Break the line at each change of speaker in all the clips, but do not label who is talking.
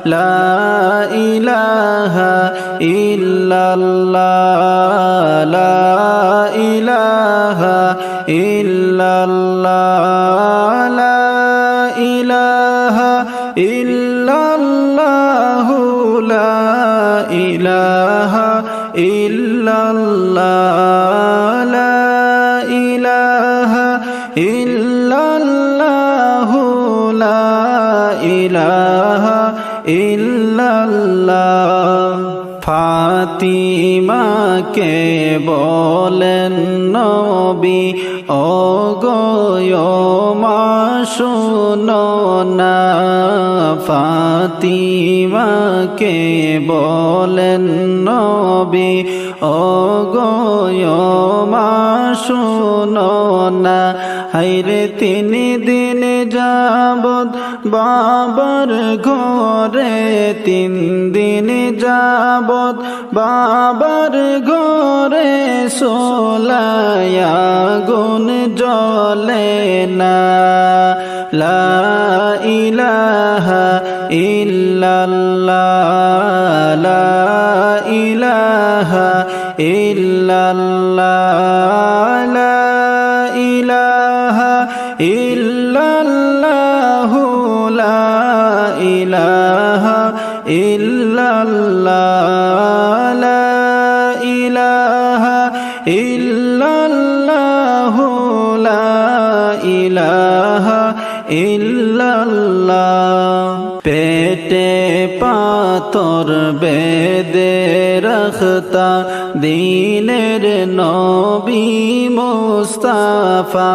لا إله إلا الله لا إله إلا الله لا إله إلا الله لا إله إلا الله لا إله إلا الله لا إله ইল্লাল্লাহ ফাতিমাকে বলেন নবী ওগো মা শোনো না ফাতিমাকে বলেন নবী ওগো মা শোনো না হায়রে 3 দিন যাবত বাবার ঘরে 3 দিন যাবত বাবার ঘরে সোলায়া গুণ জ্বলে না লা ইলাহা ইল্লাল্লাহ লা ইলাহা ইল্লাল্লাহ লা ইলাহা ইল্লাল্লাহ লা ইলাহা ইল্লাল্লাহ লা ইলাহা ইল্লাল্লাহ লা ইলাহা ইল্লাল্লাহ পেটে পাথর বেঁধে রাখতা দ্বীনের নবী মুস্তাফা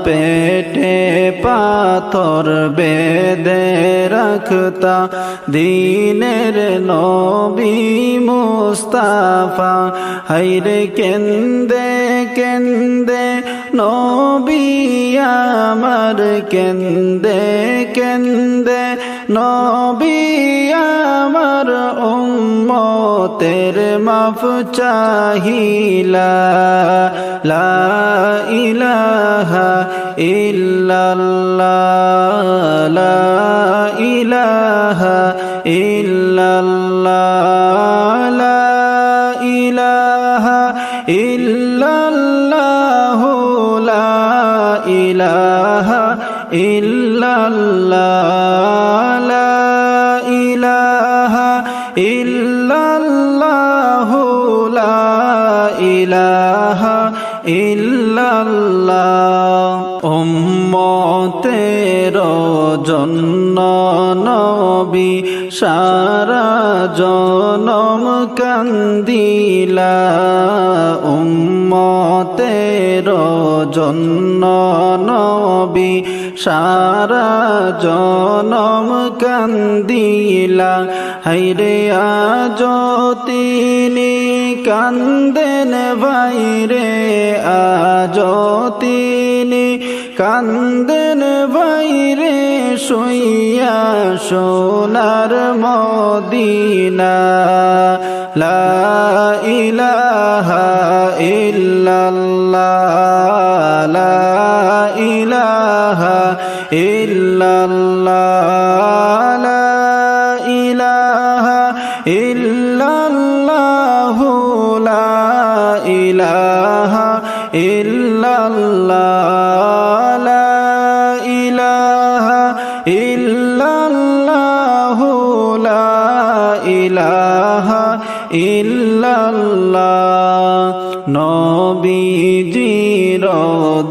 পেটে পাথর বেঁধে রাখতা দ্বীনের নবী মুস্তাফা হায়রে কেন্দে কেন্দে নবী আমার কেন্দে কেন্দে নবী আমার উম্মতের মাফ চাহিলা লা ইলাহা ইল্লাল্লাহ লা ইলাহা ইল্লাল্লাহ লা ইলাহা ইল্লাল্লাহ লা ইলাহা ইল্লাল্লাহ লা ইলাহা ইল্লাল্লাহ লা ইলাহা ইল্লাল্লাহ উম্মতের জন্য নবী সারা জনম কান্দিলা উম্মতের জন্য নবী সারা জনম কান্দিলা হায়রে আজ তিনি কান্দেন ভাইরে আজ তিনি কান্দেন ভাইরে শুইয়া সোনার মদিনা লা ইলাহা ইল্লাল্লাহ লা ইলাহা ইল্লাল্লাহ লা ইলাহা ইল্লাল্লাহ লা ইলাহা ইল্লাল্লাহ লা ইলাহা ইল্লাল্লাহ লা ইলাহা ইল্লাল্লাহ নবীজির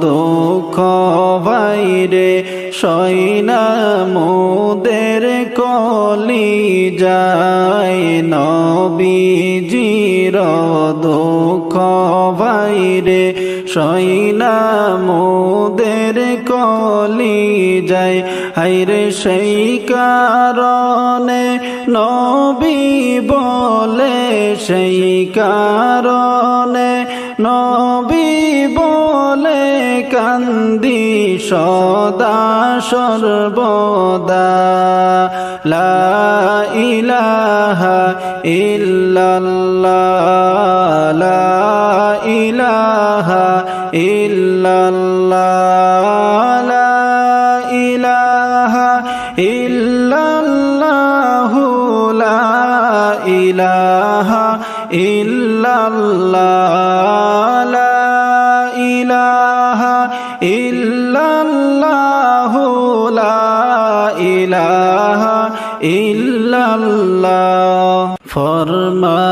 দুঃখ ভাইরে সইনা মোদের কলি যায় নবীজির দুঃখ ভাইরে সইনা মোদের কলি যায় হায়রে সেই কারণে নবী বলে সেই কারণে নবী বলে কান্দি সদা সর্বদা লা ইলাহা ইল্লাল্লাহ লা ইলাহা ইল্লাল্লাহ লা ইলাহা ইল্লাল্লাহ ইল্লাল্লাহ লা ইলাহা ইল্লাল্লাহু লা ইলাহা ইল্লাল্লাহ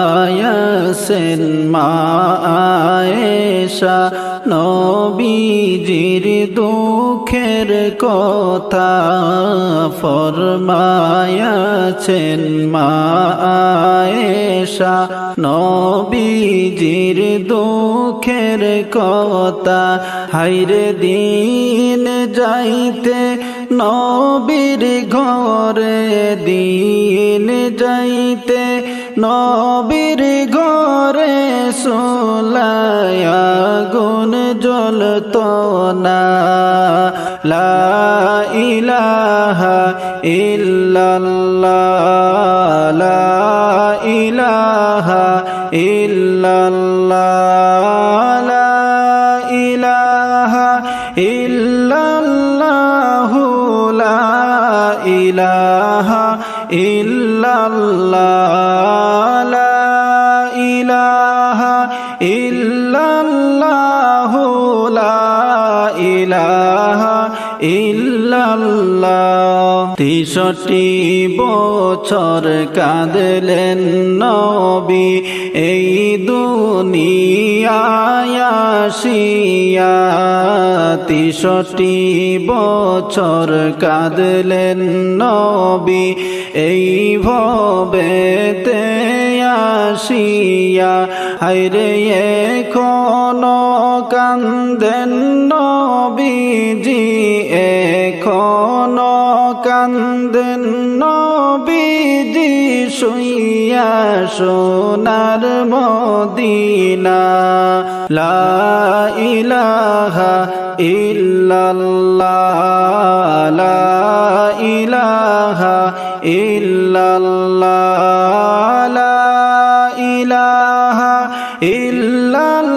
ফরমায়াছেন মা আয়েশা নবীজির দুঃখের কথা ফরমায়াছেন মা আয়েশা নবীজির দুঃখের কথা হায়রে দিন যাইতে নবীর ঘরে দিন যাইতে নবীর ঘরে সোলায়া গুণ জ্বলত না লা ইলাহা ইল্লাল্লাহ লা ইলাহা ইল্লাল্লাহ লা ইলাহা ইল্লাল্লাহু লা ইলাহা ইল্লাল্লাহ লা ইলাহা ইল্লাল্লাহু লা ইলাহা ইল্লাল্লাহ 63 বছর কাঁদলেন নবী এই দুনিয়ায় আসিয়া 63 বছর কাঁদলেন নবী এই ভবেতে আসিয়া হায়রে এখনো কান্দেন নবীজি এখনো কান্দেন নবীজি শুইয়া সোনার মদিনা লা ইলাহা ইল্লাল্লাহ লা ইলাহা ইল্লাল্লাহ লা ইলাহা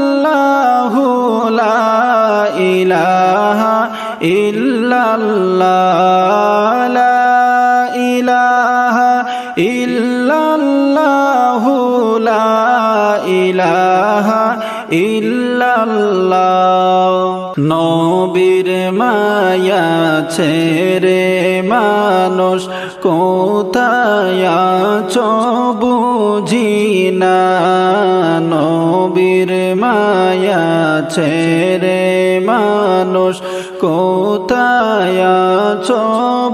ইল্লাল্লাহু লা ইলাহা ইল্লাল্লাহ লা ইলাহা ইল্লাল্লাহু লা ইলাহা ইল্লাল্লাহ নবীর মায়া ছেড়ে মানুষ কোথায় আছো বুঝি না নবীর মায়া ছেড়ে মানুষ কোথায় আছো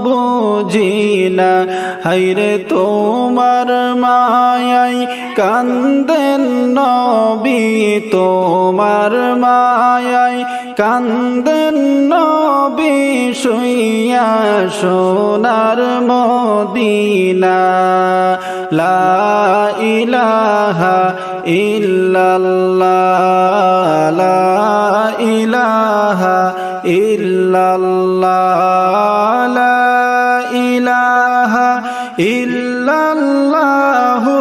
বুঝি না হায়রে তোমার মায়াই কান্দেন নবী তোমার মায়াই কান্দেন নবী শুইয়া সোনার মদিনা লা ইলাহা ইল্লাল্লাহ লা ইলাহা ইল্লাল্লাহ লা ইলাহা ইল্লাল্লাহু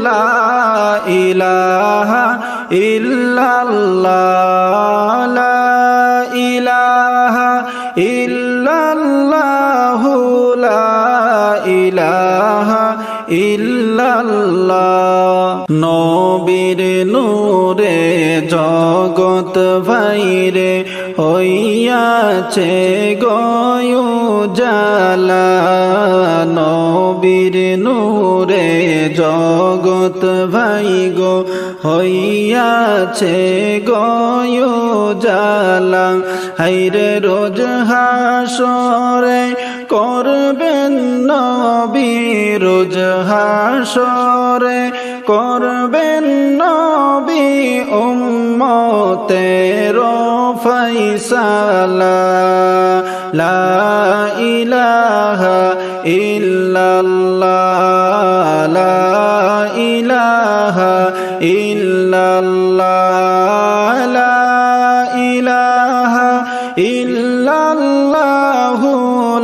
লা ইলাহা ইল্লাল্লাহ লা ইলাহা ইল্লাল্লাহু লা ইলাহা ইল্লাল্লাহ নবীর নূরে জগৎ ভাইরে হইয়াছে গয়ুজালা নবীর নূরে জগৎ ভাই গো হইয়াছে গয়ুজালা হায়রে রোজ হাসরে করবেন নবী রোজ হাসরে করবেন নবী উম্মতের ফায়সালা লা ইলাহা ইল্লাল্লাহ লা ইলাহা ইল্লাল্লাহ লা ইলাহা ইল্লাল্লাহ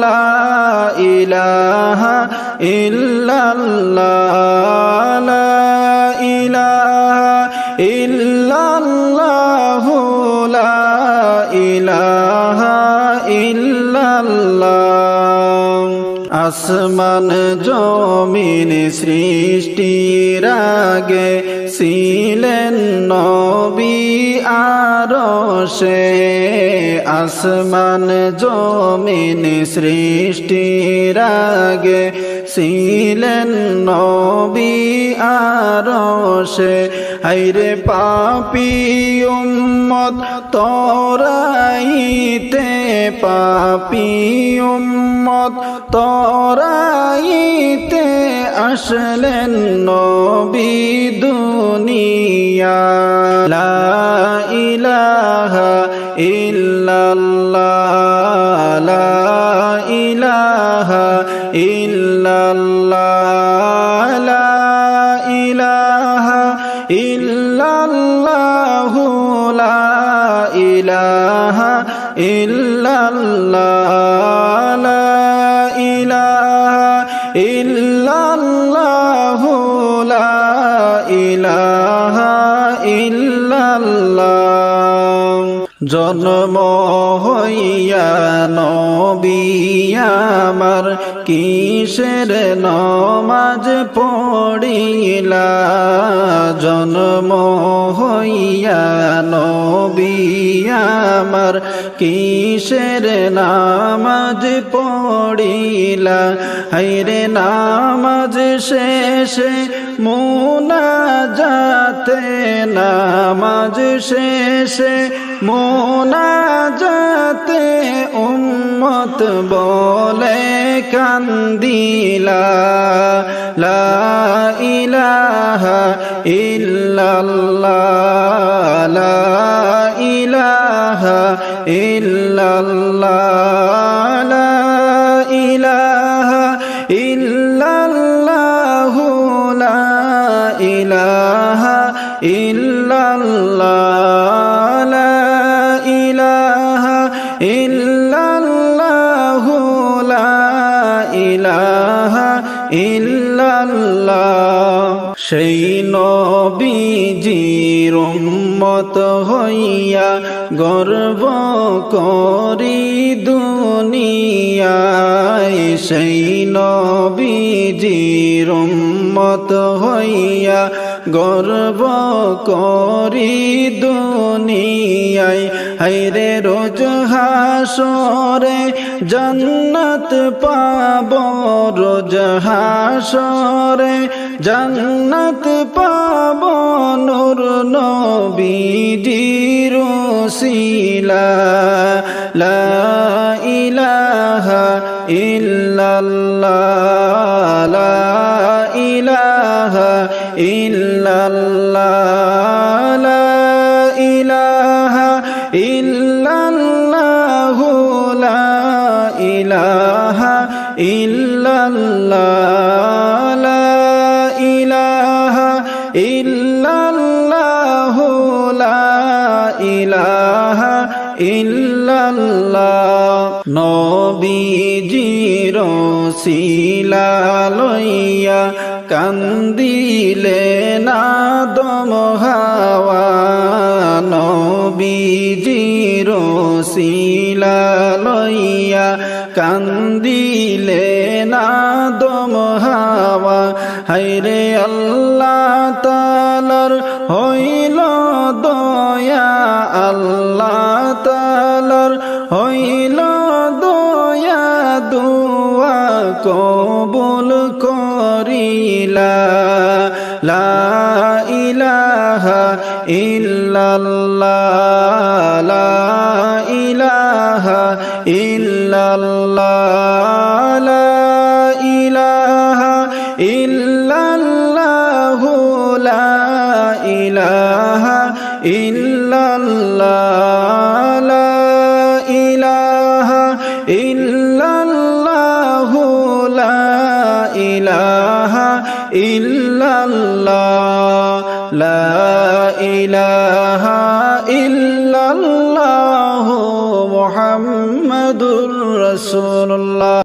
লা ইলাহা ইল্লাল্লাহ লা ইলাহা ইল্লাল্লাহ লা ইলাহা ইল্লাল্লাহ আসমান জমিন সৃষ্টির আগে ছিলেন নবী আরশে। আসমান জমিন সৃষ্টির আগে ছিলেন নবী আরশে। হায়রে পাপী উম্মত তরাইতে, পাপী উম্মত তরাইতে আসলেন নবী দুনিয়া। লা ইলাহা ইল্লাল্লাহ, লা ইলাহা ইল্লাল্লাহ, লা ইলাহা ইল্লাল্লাহু, লা ইলাহা ইল্লাল্লাহ, লা ইলাহা ইল্লাল্লাহু, লা ইলাহা ইল্লাল্লাহ। জন্ম হইয়া নবী আমার কিসের নমাজ পড়িলা। জন্ম হইয়া নবী আমার কিসের নামাজ পড়িলা। হায়রে নামাজ শেষে মুনাজাতে, নামাজ শেষে মুনাজাতে উম্মত বলে কান্দিলা। লা ইলাহা ইল্লাল্লাহ, লা ইলাহা ইল্লাল্লাহ, লা ইলাহা ইল্লাল্লাহু, লা ইলাহা ইল্লাল্লাহ, লা ইলাহা ইল্লাল্লাহু, লা ইলাহা ইল্লাল্লাহ। সেই নবীজির উম্মত হইয়া গর্ব করি দুনিয়ায়। সেই নবীজির উম্মত হইয়া গর্ব করি দুনিয়ায়। হায়রে রোজ হাসরে জান্নাত পাব, রোজ হাসরে জান্নাত পাব নূর নবীজির ওসিলা। লা ইলাহা ইল্লাল্লাহ, লা ইলাহা ইল্লাল্লাহ, লা ইলাহা ইল্লাল্লাহু, লা ইলাহা ইল্লাল্লাহ, লা ইলাহা ইল্লাল্লাহু, লা ইলাহা ইল্লাল্লাহ। নবীজির ওসিলা লইয়া কান্দিলেন আদম হাওয়া। নবীজির ওসিলা লইয়া কান্দিলেন আদম হাওয়া। হায়রে আল্লাহ তাআলার হইল দয়া, আল্লাহ তাআলার হইল দয়া, দুআ কবুল করিলা। লা ইলাহা ইল্লাল্লাহ, লা ইলাহা ইল্লাল্লাহ, লা ইলাহা ইল্লাল্লাহু, লা ইলাহা ইল্লাল্লাহ, লা ইলাহা ইল্লাল্লাহু, লা ইলাহা ইল্লাল্লাহ, লা ইলাহা ইল্লাল্লাহু মুহাম্মাদুর রাসূলুল্লাহ।